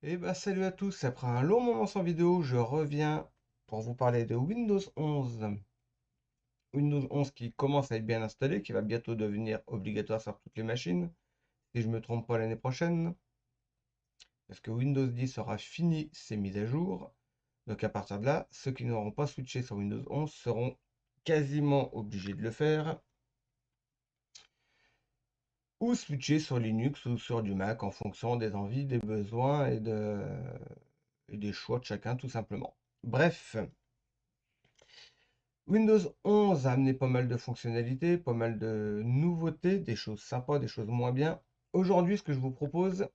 Et bah salut à tous, après un long moment sans vidéo, je reviens pour vous parler de Windows 11. Windows 11 qui commence à être bien installé, qui va bientôt devenir obligatoire sur toutes les machines, si je ne me trompe pas l'année prochaine, parce que Windows 10 aura fini ses mises à jour. Donc à partir de là, ceux qui n'auront pas switché sur Windows 11 seront quasiment obligés de le faire, ou switcher sur Linux ou sur du Mac en fonction des envies, des besoins et des choix de chacun tout simplement. Bref. Windows 11 a amené pas mal de fonctionnalités, pas mal de nouveautés, des choses sympas, des choses moins bien. Aujourd'hui, ce que je vous propose,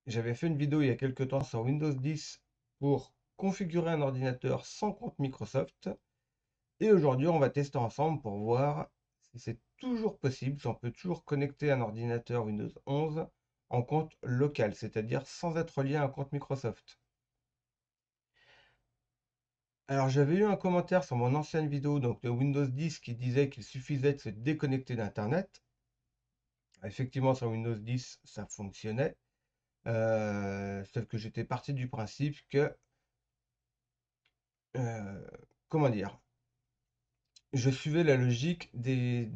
j'avais fait une vidéo il y a quelques temps sur Windows 10 pour configurer un ordinateur sans compte Microsoft. Et aujourd'hui, on va tester ensemble pour voir si c'est toujours possible, si on peut toujours connecter un ordinateur Windows 11 en compte local, c'est-à-dire sans être lié à un compte Microsoft. Alors, j'avais eu un commentaire sur mon ancienne vidéo, donc de Windows 10, qui disait qu'il suffisait de se déconnecter d'Internet. Effectivement, sur Windows 10, ça fonctionnait. Sauf que j'étais parti du principe que, euh, comment dire, je suivais la logique des,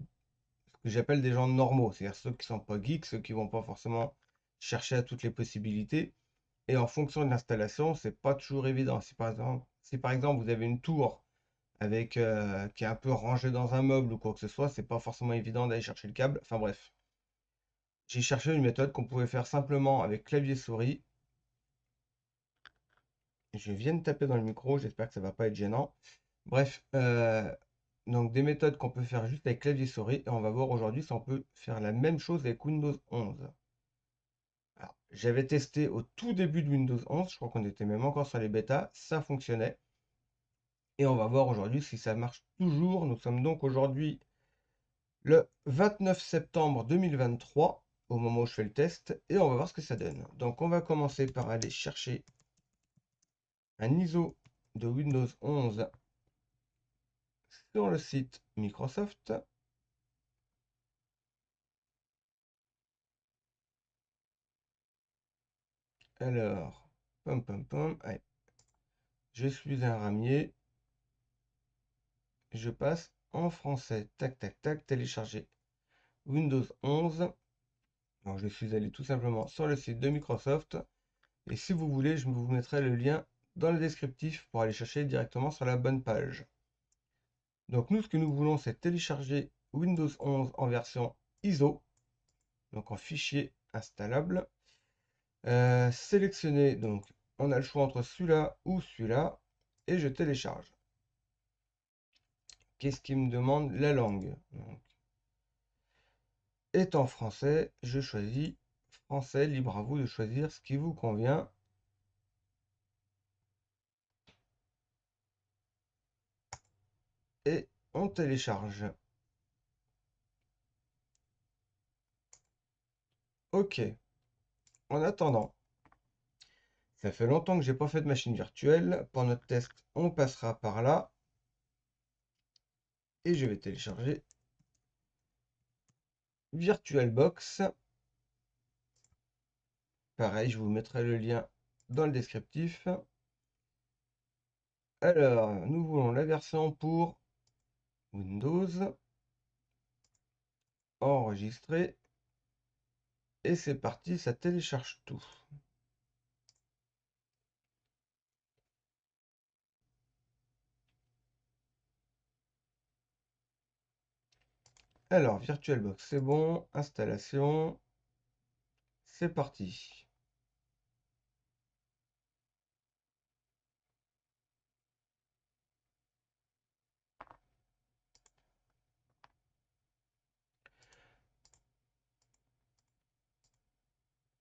ce que j'appelle des gens normaux, c'est-à-dire ceux qui sont pas geeks, ceux qui vont pas forcément chercher à toutes les possibilités. Et en fonction de l'installation, c'est pas toujours évident. Si par exemple vous avez une tour avec qui est un peu rangé dans un meuble ou quoi que ce soit, c'est pas forcément évident d'aller chercher le câble. Enfin bref, j'ai cherché une méthode qu'on pouvait faire simplement avec clavier souris. Je viens de taper dans le micro, j'espère que ça va pas être gênant. Bref, donc des méthodes qu'on peut faire juste avec clavier souris et on va voir aujourd'hui si on peut faire la même chose avec Windows 11. Alors, j'avais testé au tout début de Windows 11, je crois qu'on était même encore sur les bêtas, ça fonctionnait. Et on va voir aujourd'hui si ça marche toujours. Nous sommes donc aujourd'hui le 29 septembre 2023, au moment où je fais le test, et on va voir ce que ça donne. Donc on va commencer par aller chercher un ISO de Windows 11 sur le site Microsoft. Alors, pom pom pom, allez, je suis un ramier, je passe en français, tac tac tac, télécharger Windows 11. Donc je suis allé tout simplement sur le site de Microsoft, et si vous voulez, je vous mettrai le lien dans le descriptif pour aller chercher directement sur la bonne page. Donc nous, ce que nous voulons, c'est télécharger Windows 11 en version ISO, donc en fichier installable. Sélectionner, donc on a le choix entre celui-là ou celui-là, et je télécharge. Qu'est-ce qu'il me demande? La langue. Donc, étant français, je choisis français, libre à vous de choisir ce qui vous convient. Et on télécharge. Ok. En attendant, ça fait longtemps que j'ai pas fait de machine virtuelle. Pour notre test, on passera par là. Et je vais télécharger VirtualBox. Pareil, je vous mettrai le lien dans le descriptif. Alors, nous voulons la version pour Windows. Enregistrer. Et c'est parti, ça télécharge tout. Alors, VirtualBox, c'est bon. Installation. C'est parti.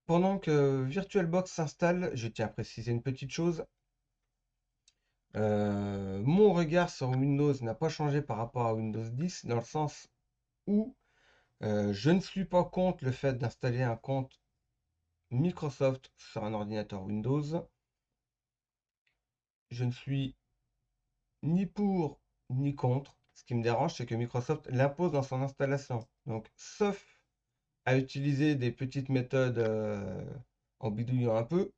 Pendant que VirtualBox s'installe, je tiens à préciser une petite chose. Mon regard sur Windows n'a pas changé par rapport à Windows 10, dans le sens où je ne suis pas contre le fait d'installer un compte Microsoft sur un ordinateur Windows. Je ne suis ni pour ni contre. Ce qui me dérange, c'est que Microsoft l'impose dans son installation. Donc, sauf à utiliser des petites méthodes en bidouillant un peu,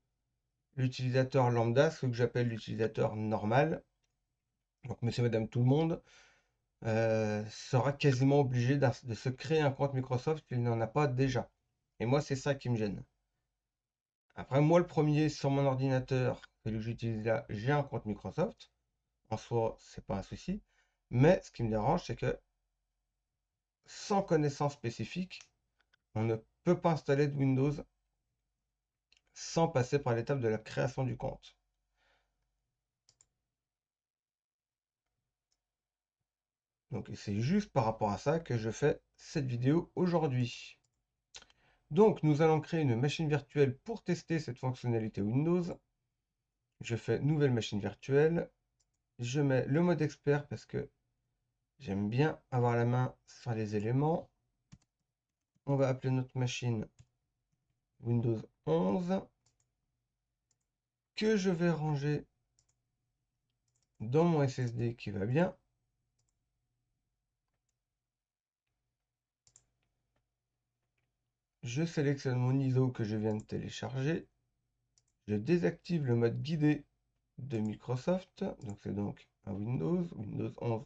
l'utilisateur lambda, ce que j'appelle l'utilisateur normal, donc monsieur, madame, tout le monde, sera quasiment obligé de se créer un compte Microsoft s'il n'en a pas déjà. Et moi, c'est ça qui me gêne. Après, moi, le premier sur mon ordinateur, celui que j'utilise là, j'ai un compte Microsoft. En soi, c'est pas un souci. Mais ce qui me dérange, c'est que sans connaissance spécifique, on ne peut pas installer de Windows sans passer par l'étape de la création du compte. Donc c'est juste par rapport à ça que je fais cette vidéo aujourd'hui. Donc nous allons créer une machine virtuelle pour tester cette fonctionnalité Windows. Je fais nouvelle machine virtuelle. Je mets le mode expert parce que j'aime bien avoir la main sur les éléments. On va appeler notre machine Windows 11 que je vais ranger dans mon SSD qui va bien. Je sélectionne mon ISO que je viens de télécharger. Je désactive le mode guidé de Microsoft. Donc c'est donc un Windows 11.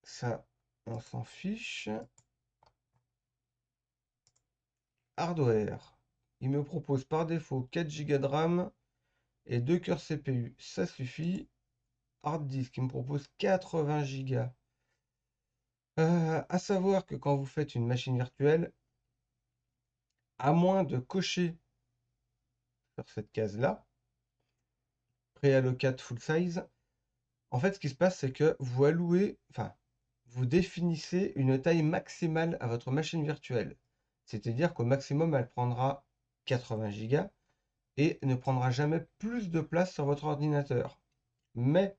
Ça, on s'en fiche. Hardware. Il me propose par défaut 4 Go de RAM et 2 cœurs CPU. Ça suffit. Hard disk, il me propose 80 Go. À savoir que quand vous faites une machine virtuelle, à moins de cocher sur cette case-là, préallocate full size, en fait, ce qui se passe, c'est que vous allouez, enfin, vous définissez une taille maximale à votre machine virtuelle. C'est-à-dire qu'au maximum, elle prendra 80 Go et ne prendra jamais plus de place sur votre ordinateur. Mais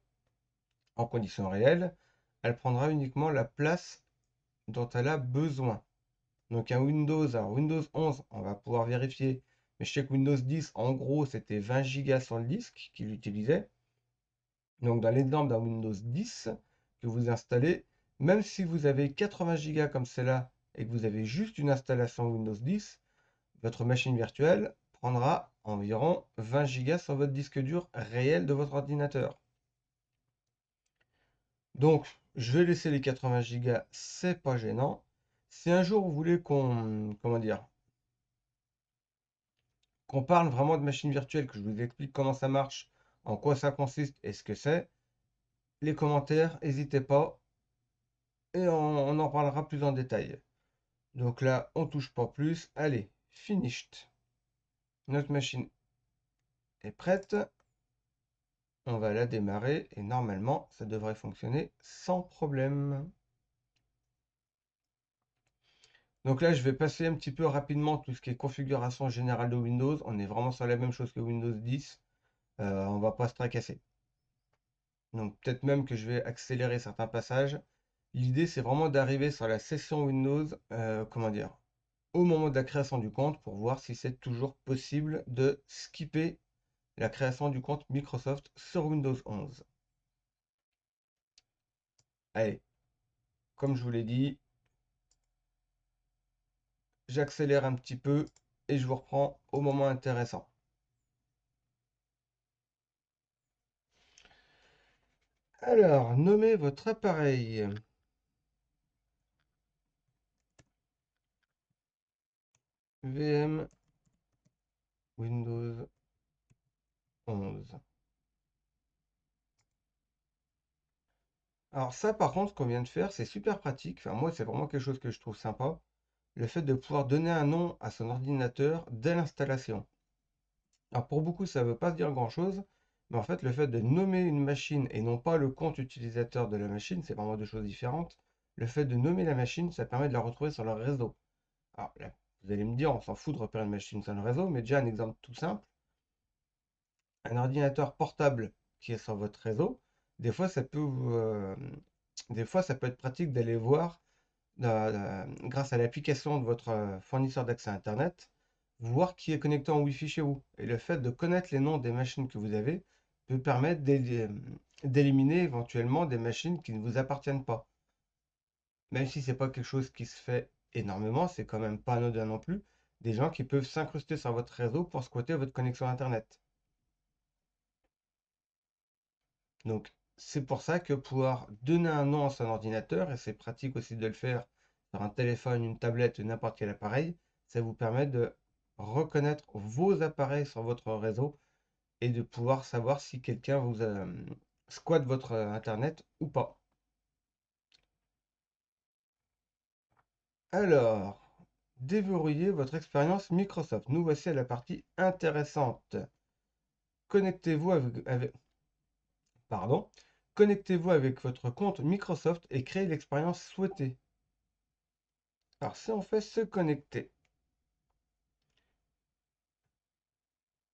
en conditions réelles, elle prendra uniquement la place dont elle a besoin. Donc un Windows, alors Windows 11, on va pouvoir vérifier, mais je sais que Windows 10, en gros, c'était 20 Go sur le disque qu'il utilisait. Donc dans l'exemple d'un Windows 10 que vous installez, même si vous avez 80 Go comme celle-là et que vous avez juste une installation Windows 10, votre machine virtuelle prendra environ 20 Go sur votre disque dur réel de votre ordinateur. Donc, je vais laisser les 80 Go, c'est pas gênant. Si un jour vous voulez comment dire, qu'on parle vraiment de machine virtuelle, que je vous explique comment ça marche, en quoi ça consiste et ce que c'est, les commentaires, n'hésitez pas, et on en parlera plus en détail. Donc là, on touche pas plus. Allez, finished. Notre machine est prête. On va la démarrer et normalement, ça devrait fonctionner sans problème. Donc là, je vais passer un petit peu rapidement tout ce qui est configuration générale de Windows. On est vraiment sur la même chose que Windows 10. On va pas se tracasser. Donc peut-être même que je vais accélérer certains passages. L'idée, c'est vraiment d'arriver sur la session Windows, comment dire, au moment de la création du compte pour voir si c'est toujours possible de skipper la création du compte Microsoft sur Windows 11. Allez, comme je vous l'ai dit, j'accélère un petit peu et je vous reprends au moment intéressant. Alors, nommez votre appareil. VM Windows 11. Alors ça, par contre, ce qu'on vient de faire, c'est super pratique. Enfin, moi, c'est vraiment quelque chose que je trouve sympa. Le fait de pouvoir donner un nom à son ordinateur dès l'installation. Alors pour beaucoup, ça ne veut pas dire grand-chose, mais en fait, le fait de nommer une machine et non pas le compte utilisateur de la machine, c'est vraiment deux choses différentes. Le fait de nommer la machine, ça permet de la retrouver sur le réseau. Alors là, vous allez me dire, on s'en fout de repérer une machine sur le réseau, mais déjà un exemple tout simple. Un ordinateur portable qui est sur votre réseau, des fois, des fois, ça peut être pratique d'aller voir grâce à l'application de votre fournisseur d'accès à Internet, voir qui est connecté en Wi-Fi chez vous. Et le fait de connaître les noms des machines que vous avez peut permettre d'éliminer éventuellement des machines qui ne vous appartiennent pas. Même si c'est pas quelque chose qui se fait énormément, c'est quand même pas anodin non plus. des gens qui peuvent s'incruster sur votre réseau pour squatter votre connexion Internet. Donc, c'est pour ça que pouvoir donner un nom à son ordinateur, et c'est pratique aussi de le faire sur un téléphone, une tablette, n'importe quel appareil, ça vous permet de reconnaître vos appareils sur votre réseau et de pouvoir savoir si quelqu'un vous squatte votre Internet ou pas. Alors, déverrouillez votre expérience Microsoft. Nous voici à la partie intéressante. Connectez-vous pardon, connectez-vous avec votre compte Microsoft et créez l'expérience souhaitée. Alors, si on fait se connecter,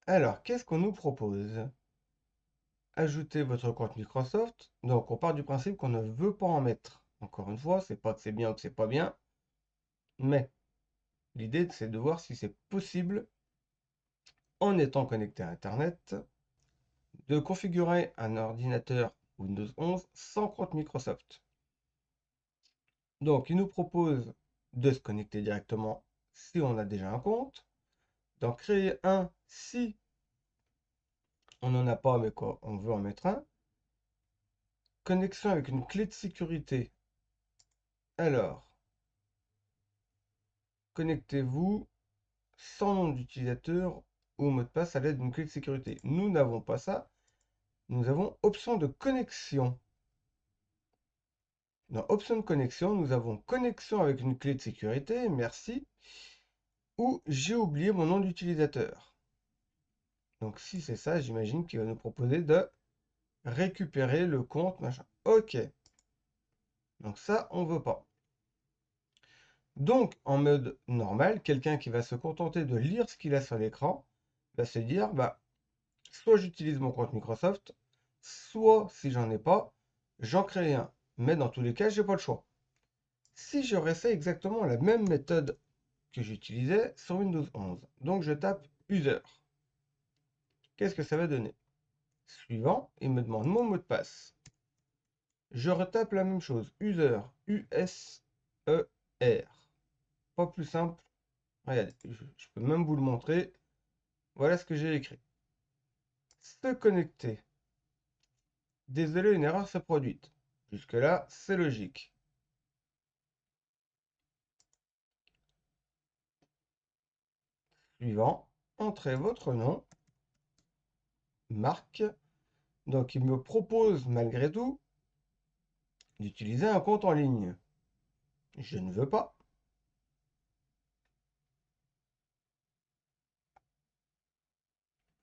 alors qu'est-ce qu'on nous propose? Ajouter votre compte Microsoft. Donc, on part du principe qu'on ne veut pas en mettre. Encore une fois, c'est pas que c'est bien ou que c'est pas bien, mais l'idée, c'est de voir si c'est possible, en étant connecté à Internet, de configurer un ordinateur Windows 11 sans compte Microsoft. Donc, il nous propose de se connecter directement si on a déjà un compte, d'en créer un si on n'en a pas mais qu'on veut en mettre un. Connexion avec une clé de sécurité. Alors, connectez-vous sans nom d'utilisateur ou mot de passe à l'aide d'une clé de sécurité. Nous n'avons pas ça. Nous avons option de connexion. Dans option de connexion, nous avons connexion avec une clé de sécurité, merci, ou j'ai oublié mon nom d'utilisateur. Donc si c'est ça, j'imagine qu'il va nous proposer de récupérer le compte, machin. Ok. Donc ça, on veut pas. Donc, en mode normal, quelqu'un qui va se contenter de lire ce qu'il a sur l'écran va se dire, bah, soit j'utilise mon compte Microsoft, soit si j'en ai pas, j'en crée un. Mais dans tous les cas, j'ai pas le choix. Si je réessaye exactement la même méthode que j'utilisais sur Windows 11, donc je tape user, qu'est-ce que ça va donner? Suivant, il me demande mon mot de passe. Je retape la même chose, user, U-S-E-R. Pas plus simple. Regardez, je peux même vous le montrer. Voilà ce que j'ai écrit. Se connecter. Désolé, une erreur s'est produite. Jusque-là, c'est logique. Suivant, entrez votre nom, Marc. Donc, il me propose malgré tout d'utiliser un compte en ligne. Je ne veux pas.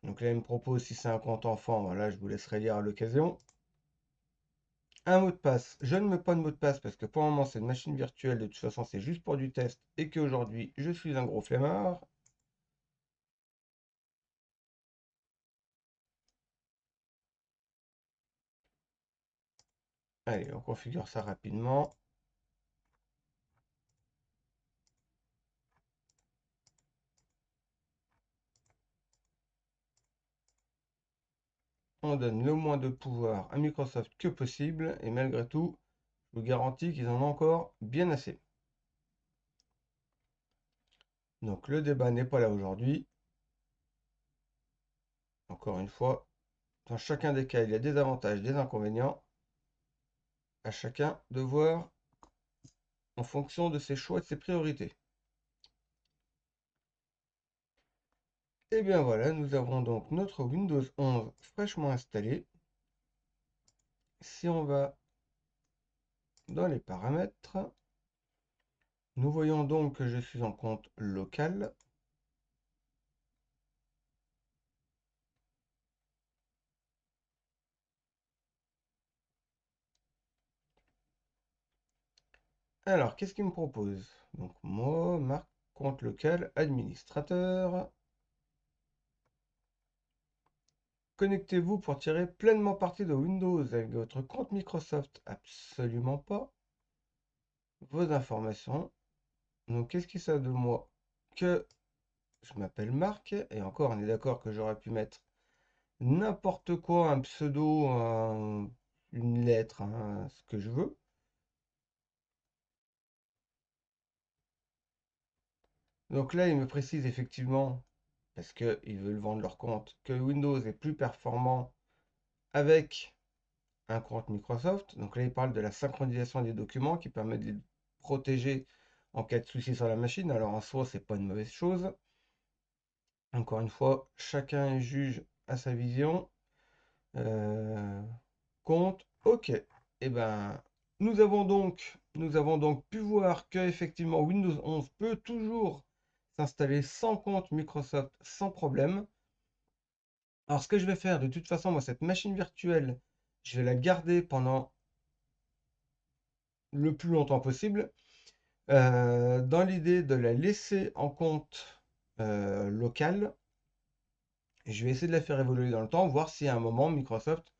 Donc là, il me propose si c'est un compte enfant, voilà, je vous laisserai lire à l'occasion. Un mot de passe. Je ne mets pas de mot de passe parce que pour le moment, c'est une machine virtuelle. De toute façon, c'est juste pour du test et qu'aujourd'hui, je suis un gros flemmard. Allez, on configure ça rapidement. On donne le moins de pouvoir à Microsoft que possible et malgré tout, je vous garantis qu'ils en ont encore bien assez. Donc le débat n'est pas là aujourd'hui. Encore une fois, dans chacun des cas, il y a des avantages, des inconvénients. À chacun de voir en fonction de ses choix et de ses priorités. Et bien voilà, nous avons donc notre Windows 11 fraîchement installé. Si on va dans les paramètres, nous voyons donc que je suis en compte local. Alors, qu'est-ce qu'il me propose? Donc, moi, marque compte local, administrateur. Connectez-vous pour tirer pleinement parti de Windows avec votre compte Microsoft. Absolument pas. Vos informations. Donc, qu'est-ce qui savent de moi? Que je m'appelle Marc. Et encore, on est d'accord que j'aurais pu mettre n'importe quoi, un pseudo, une lettre, hein, ce que je veux. Donc là, ils me précisent effectivement, parce qu'ils veulent vendre leur compte, que Windows est plus performant avec un compte Microsoft. Donc là, ils parlent de la synchronisation des documents qui permet de les protéger en cas de souci sur la machine. Alors en soi, c'est pas une mauvaise chose. Encore une fois, chacun est juge à sa vision. Euh, compte, ok. Et ben, nous avons donc pu voir que effectivement Windows 11 peut toujours s'installer sans compte Microsoft sans problème. Alors ce que je vais faire, de toute façon, moi cette machine virtuelle, je vais la garder pendant le plus longtemps possible, dans l'idée de la laisser en compte local. Et je vais essayer de la faire évoluer dans le temps, voir si à un moment Microsoft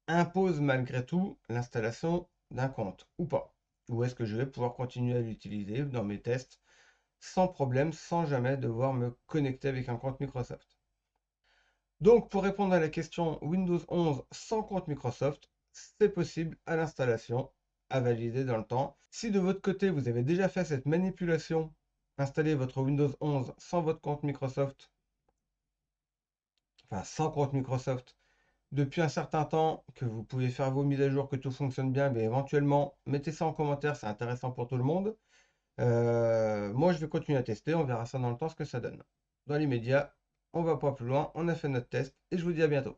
impose malgré tout l'installation d'un compte ou pas. Ou est-ce que je vais pouvoir continuer à l'utiliser dans mes tests sans problème, sans jamais devoir me connecter avec un compte Microsoft. Donc pour répondre à la question Windows 11 sans compte Microsoft, c'est possible à l'installation, à valider dans le temps. Si de votre côté vous avez déjà fait cette manipulation, installer votre Windows 11 sans votre compte Microsoft, enfin sans compte Microsoft, depuis un certain temps, que vous pouvez faire vos mises à jour, que tout fonctionne bien, mais éventuellement, mettez ça en commentaire, c'est intéressant pour tout le monde. Moi, je vais continuer à tester, on verra ça dans le temps ce que ça donne. Dans l'immédiat, on va pas plus loin, on a fait notre test et je vous dis à bientôt.